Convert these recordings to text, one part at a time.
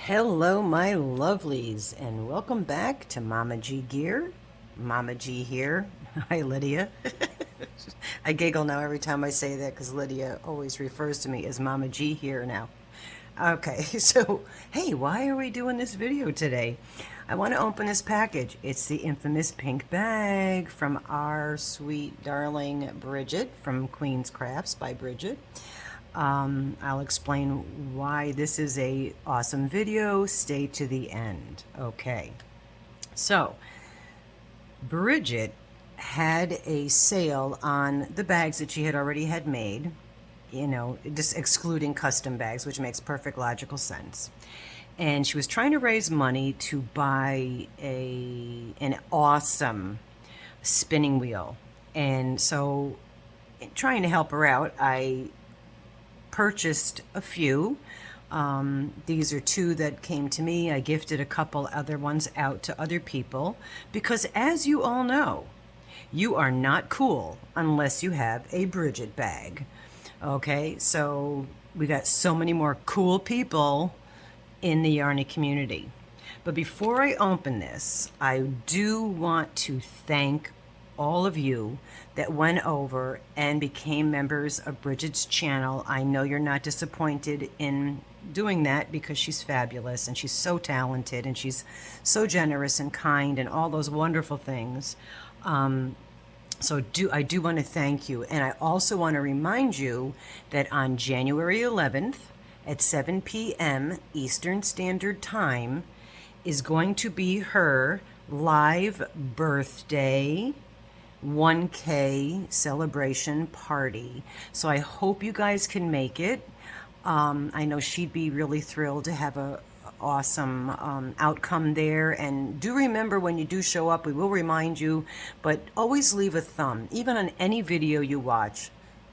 Hello, my lovelies, and welcome back to Mama G Gear. Mama G here. Hi, Lydia. I giggle now every time I say that because Lydia always refers to me as Mama G here now. Okay, so hey, why are we doing this video today? I want to open this package. It's the infamous pink bag from our sweet darling Bridget from Queen's Crafts by Bridget. I'll explain why this is a awesome video. Stay to the end. Okay, so Bridget had a sale on the bags that she had already had made, you know, just excluding custom bags, which makes perfect logical sense. And she was trying to raise money to buy an awesome spinning wheel. And so, trying to help her out, I purchased a few. These are two that came to me. I gifted a couple other ones out to other people because, as you all know, you are not cool unless you have a Bridget bag. Okay, so we got so many more cool people in the Yarny community. But before I open this, I do want to thank all of you that went over and became members of Bridget's channel. I know you're not disappointed in doing that because she's fabulous and she's so talented and she's so generous and kind and all those wonderful things. I do want to thank you. And I also want to remind you that on January 11th at 7 p.m. Eastern Standard Time is going to be her live birthday 1K celebration party. So I hope you guys can make it. I know she'd be really thrilled to have a awesome outcome there. And do remember, when you do show up, we will remind you, but always leave a thumb, even on any video you watch,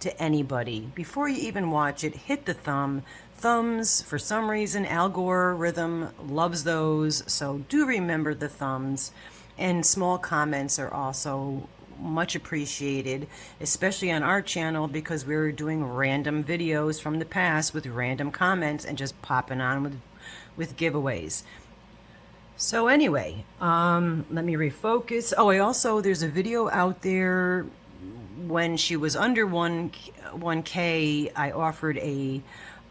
to anybody. Before you even watch it, hit the thumb. Thumbs, for some reason, algorithm loves those, so do remember the thumbs. And small comments are also much appreciated, especially on our channel, because we're doing random videos from the past with random comments and just popping on with giveaways. So anyway, let me refocus. Oh, there's a video out there when she was under 1K, I offered a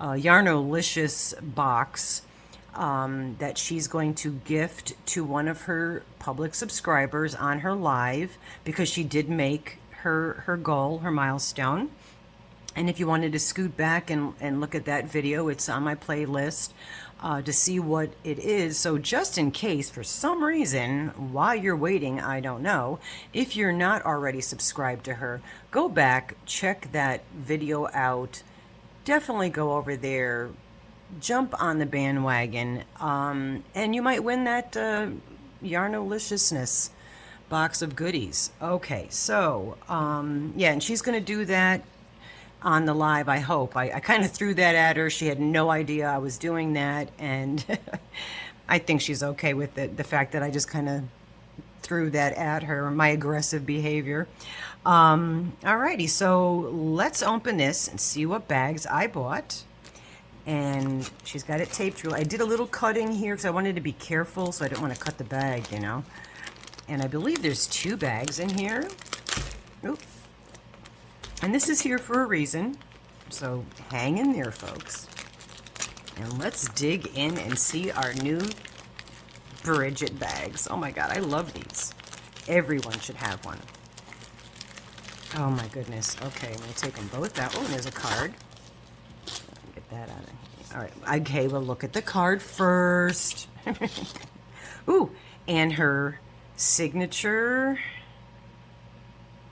yarnolicious box that she's going to gift to one of her public subscribers on her live, because she did make her goal, her milestone. And if you wanted to scoot back and look at that video, it's on my playlist to see what it is. So just in case, for some reason, while you're waiting, I don't know, if you're not already subscribed to her, go back, check that video out. Definitely go over there, jump on the bandwagon, and you might win that yarnoliciousness box of goodies. Okay, so yeah, and she's going to do that on the live, I hope. I kind of threw that at her. She had no idea I was doing that, and I think she's okay with it, the fact that I just kind of threw that at her, my aggressive behavior. Alrighty, so let's open this and see what bags I bought. And she's got it taped through. I did a little cutting here because I wanted to be careful, so I didn't want to cut the bag, you know. And I believe there's 2 bags in here. Oop. And this is here for a reason. So hang in there, folks. And let's dig in and see our new Bridget bags. Oh my God, I love these. Everyone should have one. Oh my goodness. Okay, I'm going to take them both out. Oh, and there's a card. Get that out of here. All right. Okay, we'll look at the card first. Ooh, and her signature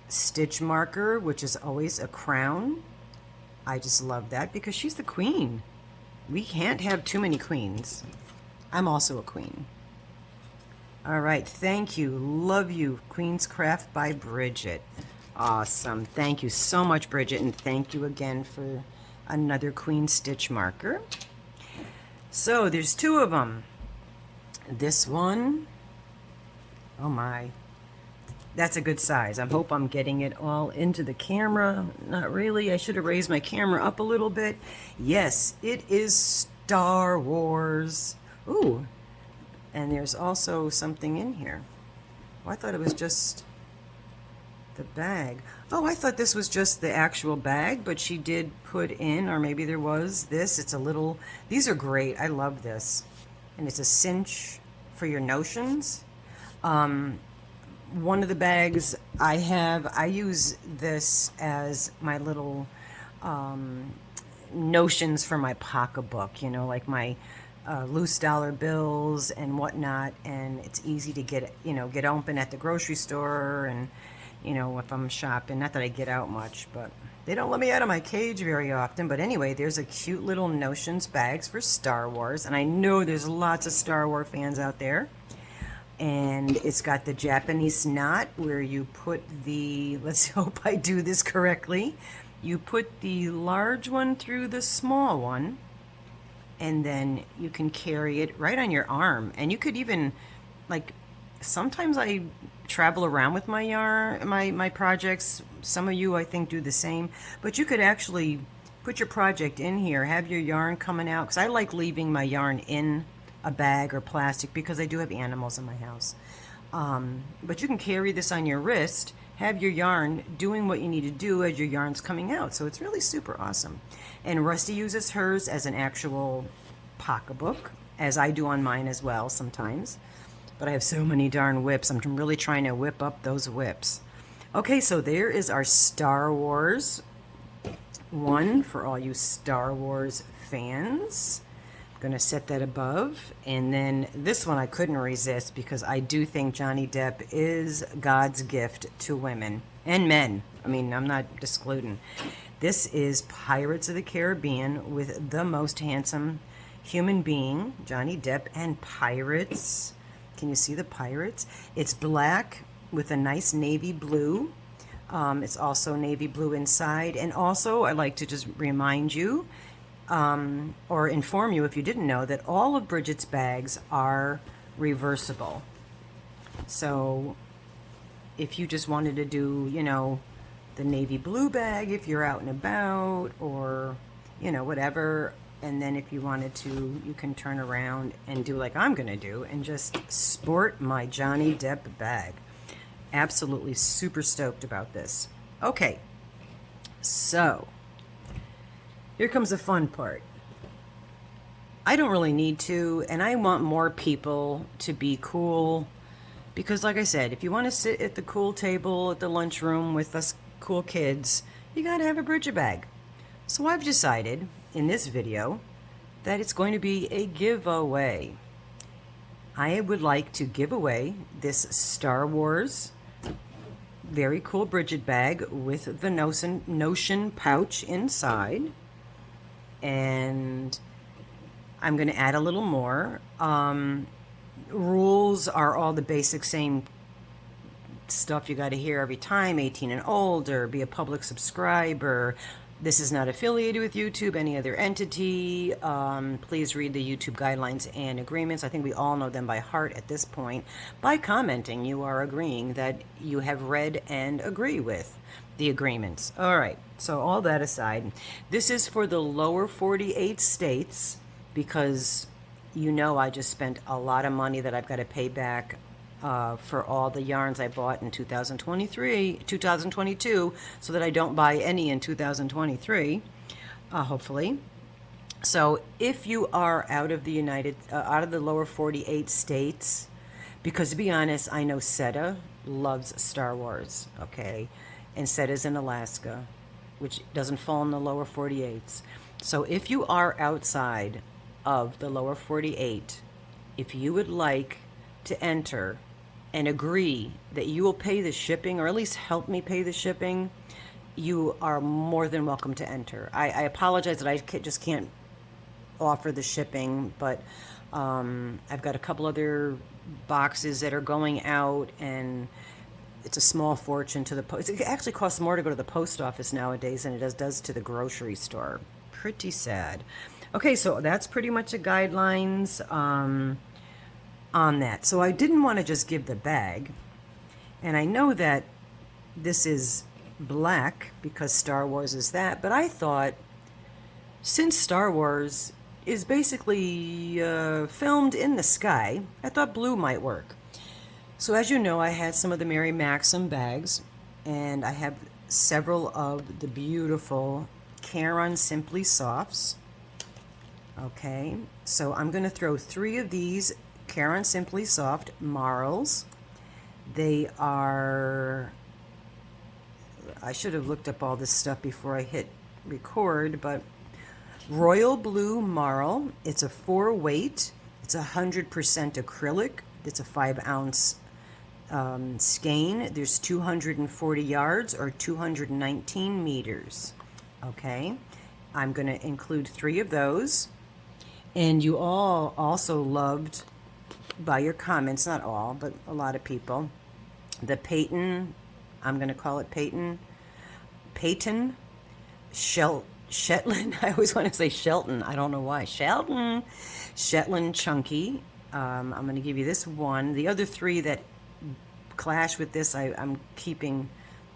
stitch marker, which is always a crown. I just love that because she's the queen. We can't have too many queens. I'm also a queen. All right, thank you. Love you. Queen's Craft by Bridget. Awesome. Thank you so much, Bridget, and thank you again for another queen stitch marker. So there's 2 of them. This one, oh my, that's a good size. I hope I'm getting it all into the camera. Not really. I should have raised my camera up a little bit. Yes, it is Star Wars Ooh, and there's also something in here. Oh, I thought it was just the bag. Oh, I thought this was just the actual bag, but she did put in, or maybe there was this. It's a little, these are great. I love this. And it's a cinch for your notions. One of the bags I have, I use this as my little notions for my pocketbook, you know, like my loose dollar bills and whatnot. And it's easy to get, you know, get open at the grocery store, and, you know, if I'm shopping. Not that I get out much, but they don't let me out of my cage very often. But anyway, there's a cute little notions bags for Star Wars. And I know there's lots of Star Wars fans out there. And it's got the Japanese knot where you put the, let's hope I do this correctly, you put the large one through the small one, and then you can carry it right on your arm. And you could even, like, sometimes I travel around with my yarn, my projects. Some of you, I think, do the same. But you could actually put your project in here, have your yarn coming out, because I like leaving my yarn in a bag or plastic because I do have animals in my house. But you can carry this on your wrist, have your yarn doing what you need to do as your yarn's coming out. So it's really super awesome. And Rusty uses hers as an actual pocketbook, as I do on mine as well sometimes. But I have so many darn whips. I'm really trying to whip up those whips. Okay, so there is our Star Wars one for all you Star Wars fans. Going to set that above. And then this one I couldn't resist because I do think Johnny Depp is God's gift to women and men. I mean, I'm not excluding. This is Pirates of the Caribbean with the most handsome human being, Johnny Depp, and pirates. Can you see the pirates? It's black with a nice navy blue. It's also navy blue inside. And also, I'd like to just remind you, or inform you if you didn't know, that all of Bridget's bags are reversible. So if you just wanted to do, you know, the navy blue bag if you're out and about, or, you know, whatever, and then if you wanted to, you can turn around and do like I'm gonna do and just sport my Johnny Depp bag. Absolutely super stoked about this. Okay, so here comes the fun part. I don't really need to, and I want more people to be cool, because like I said, if you want to sit at the cool table at the lunchroom with us cool kids, you gotta have a Bridget bag. So I've decided in this video that it's going to be a giveaway. I would like to give away this Star Wars very cool Bridget bag with the notion pouch inside. And I'm going to add a little more. Rules are all the basic same stuff you got to hear every time: 18 and older, be a public subscriber. This is not affiliated with YouTube, any other entity. Please read the YouTube guidelines and agreements. I think we all know them by heart at this point. By commenting, you are agreeing that you have read and agree with the agreements. All right, so all that aside, this is for the lower 48 states, because you know I just spent a lot of money that I've got to pay back for all the yarns I bought in 2022, so that I don't buy any in 2023, hopefully. So if you are out of the out of the lower 48 states, because to be honest, I know Seta loves Star Wars, okay? And Seta's in Alaska, which doesn't fall in the lower 48s. So if you are outside of the lower 48, if you would like to enter and agree that you will pay the shipping, or at least help me pay the shipping, you are more than welcome to enter. I apologize that I just can't offer the shipping, but I've got a couple other boxes that are going out, and it's a small fortune to the post. It actually costs more to go to the post office nowadays than it does to the grocery store. Pretty sad. Okay, so that's pretty much the guidelines on that. So I didn't want to just give the bag, and I know that this is black because Star Wars is that, but I thought, since Star Wars is basically filmed in the sky. I thought blue might work. So as you know, I had some of the Mary Maxim bags, and I have several of the beautiful Caron Simply Softs. Okay, so I'm going to throw 3 of these Caron Simply Soft marls. They are, I should have looked up all this stuff before I hit record, but Royal Blue Marl. It's a 4 weight. It's 100% acrylic. It's a 5-ounce skein. There's 240 yards or 219 meters. Okay, I'm going to include 3 of those. And you all also loved, by your comments, not all, but a lot of people, the Peyton, I'm going to call it Peyton Shetland, I always want to say Shelton, I don't know why, Shelton, Shetland Chunky. I'm going to give you this one. The other 3 that clash with this, I'm keeping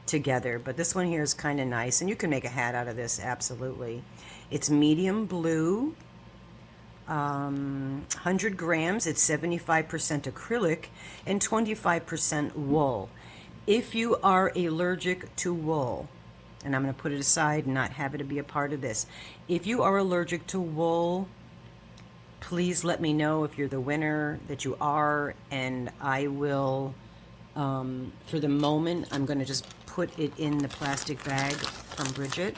together, but this one here is kind of nice, and you can make a hat out of this, absolutely. It's medium blue, 100 grams, it's 75% acrylic and 25% wool. If you are allergic to wool, and I'm going to put it aside and not have it to be a part of this. If you are allergic to wool, please let me know if you're the winner that you are, and I will, for the moment, I'm going to just put it in the plastic bag from Bridget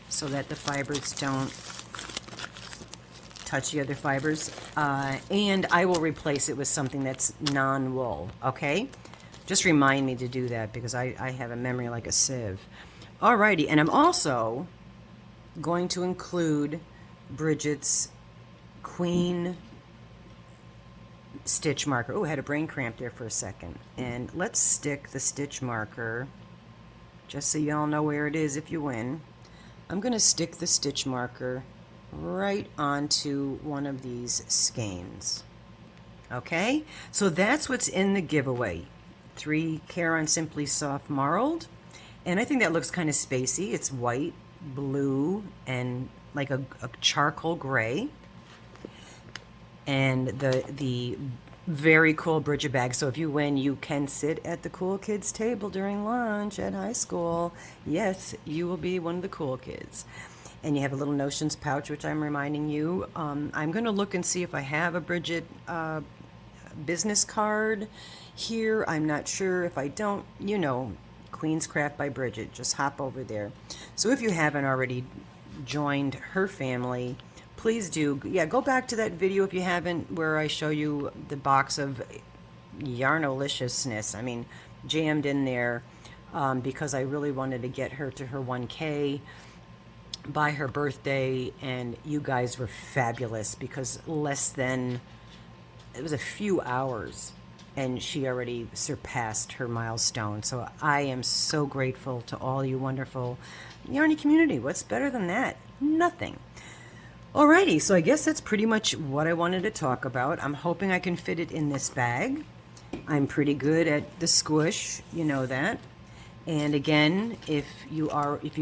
so that the fibers don't touch the other fibers, and I will replace it with something that's non-wool, okay? Just remind me to do that because I have a memory like a sieve. Alrighty, and I'm also going to include Bridget's Queen stitch marker. Oh, I had a brain cramp there for a second. And let's stick the stitch marker, just so y'all know where it is if you win. I'm going to stick the stitch marker right onto one of these skeins. Okay, so that's what's in the giveaway. 3 Caron Simply Soft Marled, and I think that looks kind of spacey. It's white, blue, and like a charcoal gray, and the very cool Bridget bag. So if you win, you can sit at the cool kids table during lunch at high school. Yes, you will be one of the cool kids. And you have a little notions pouch, which I'm reminding you. I'm going to look and see if I have a Bridget business card here. I'm not sure. If I don't, you know, Queen's Craft by Bridget. Just hop over there. So if you haven't already joined her family, please do. Yeah, go back to that video if you haven't, where I show you the box of yarnoliciousness. I mean, jammed in there because I really wanted to get her to her 1K by her birthday, and you guys were fabulous because it was a few hours and she already surpassed her milestone. So I am so grateful to all you wonderful yarny community. What's better than that? Nothing. Alrighty, so I guess that's pretty much what I wanted to talk about. I'm hoping I can fit it in this bag. I'm pretty good at the squish, you know that. And again, if you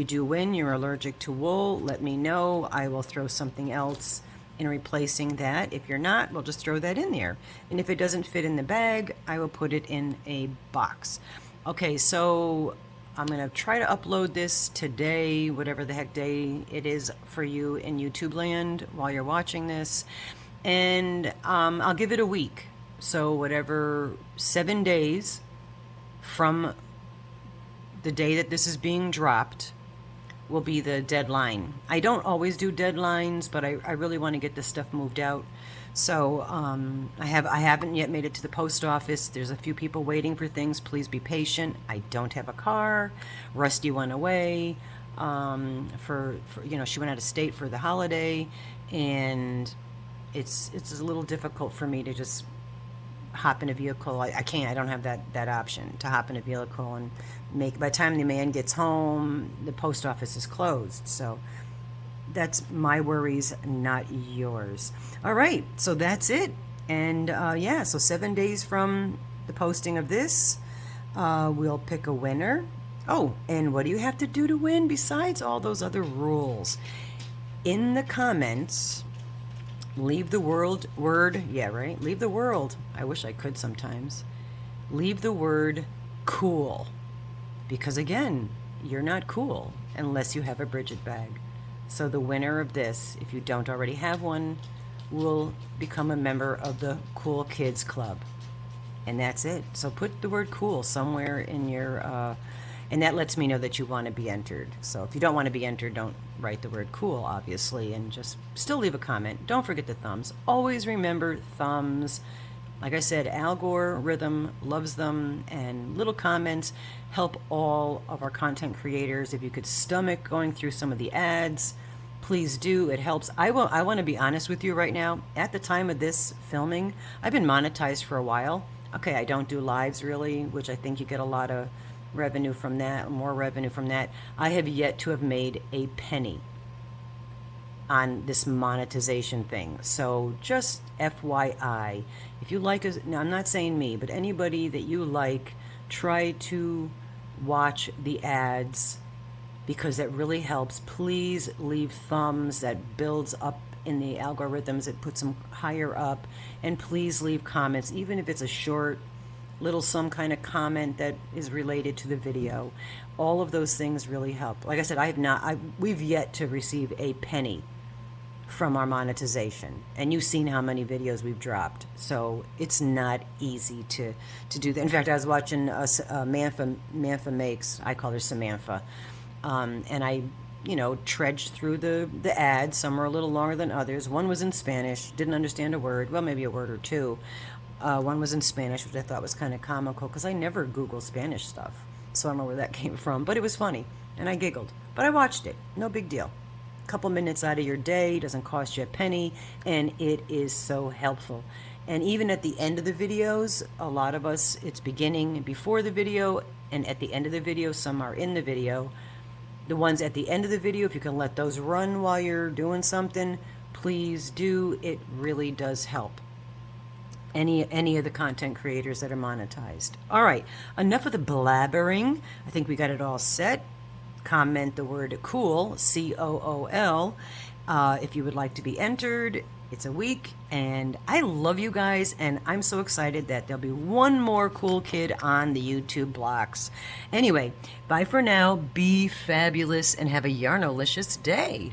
do win, you're allergic to wool, let me know. I will throw something else in replacing that. If you're not, we'll just throw that in there. And if it doesn't fit in the bag, I will put it in a box. Okay, so I'm going to try to upload this today, whatever the heck day it is for you in YouTube land while you're watching this. And I'll give it a week. So whatever, 7 days from the day that this is being dropped will be the deadline. I don't always do deadlines, but I really want to get this stuff moved out. So I haven't yet made it to the post office. There's a few people waiting for things. Please be patient. I don't have a car. Rusty went away for you know, she went out of state for the holiday, and it's a little difficult for me to just hop in a vehicle. I can't. I don't have that option to hop in a vehicle and make. By the time the man gets home, the post office is closed. So that's my worries, not yours. All right, so that's it. And yeah, so 7 days from the posting of this, we'll pick a winner. Oh, and what do you have to do to win besides all those other rules? In the comments, leave the word, yeah, right? Leave the world. I wish I could sometimes. Leave the word cool. Because again, you're not cool unless you have a Bridget bag. So the winner of this, if you don't already have one, will become a member of the Cool Kids Club. And that's it. So put the word cool somewhere in your, and that lets me know that you want to be entered. So if you don't want to be entered, don't write the word cool, obviously, and just still leave a comment. Don't forget the thumbs. Always remember thumbs. Like I said, algorithm loves them, and little comments help all of our content creators. If you could stomach going through some of the ads, please do. It helps. I want to be honest with you right now. At the time of this filming, I've been monetized for a while. Okay, I don't do lives really, which I think you get a lot of revenue from that, more revenue from that. I have yet to have made a penny on this monetization thing. So just FYI, if you like us, now I'm not saying me, but anybody that you like, try to watch the ads because that really helps. Please leave thumbs. That builds up in the algorithms. It puts them higher up. And please leave comments, even if it's a short little some kind of comment that is related to the video. All of those things really help. Like I said, we've yet to receive a penny from our monetization, and you've seen how many videos we've dropped, so it's not easy to do that. In fact, I was watching Mantha Makes, I call her Samantha, and I trudged through the ads. Some are a little longer than others. One was in Spanish, didn't understand a word, well, maybe a word or two. One was in Spanish, which I thought was kind of comical because I never Google Spanish stuff, so I don't know where that came from, but it was funny and I giggled. But I watched it, no big deal. Couple minutes out of your day, doesn't cost you a penny, and it is so helpful. And even at the end of the videos, a lot of us, it's beginning before the video and at the end of the video. Some are in the video. The ones at the end of the video, if you can let those run while you're doing something, please do. It really does help any of the content creators that are monetized. All right, enough of the blabbering. I think we got it all set. Comment the word cool, COOL, if you would like to be entered. It's a week, and I love you guys, and I'm so excited that there'll be one more cool kid on the YouTube blocks. Anyway, bye for now. Be fabulous and have a yarnolicious day.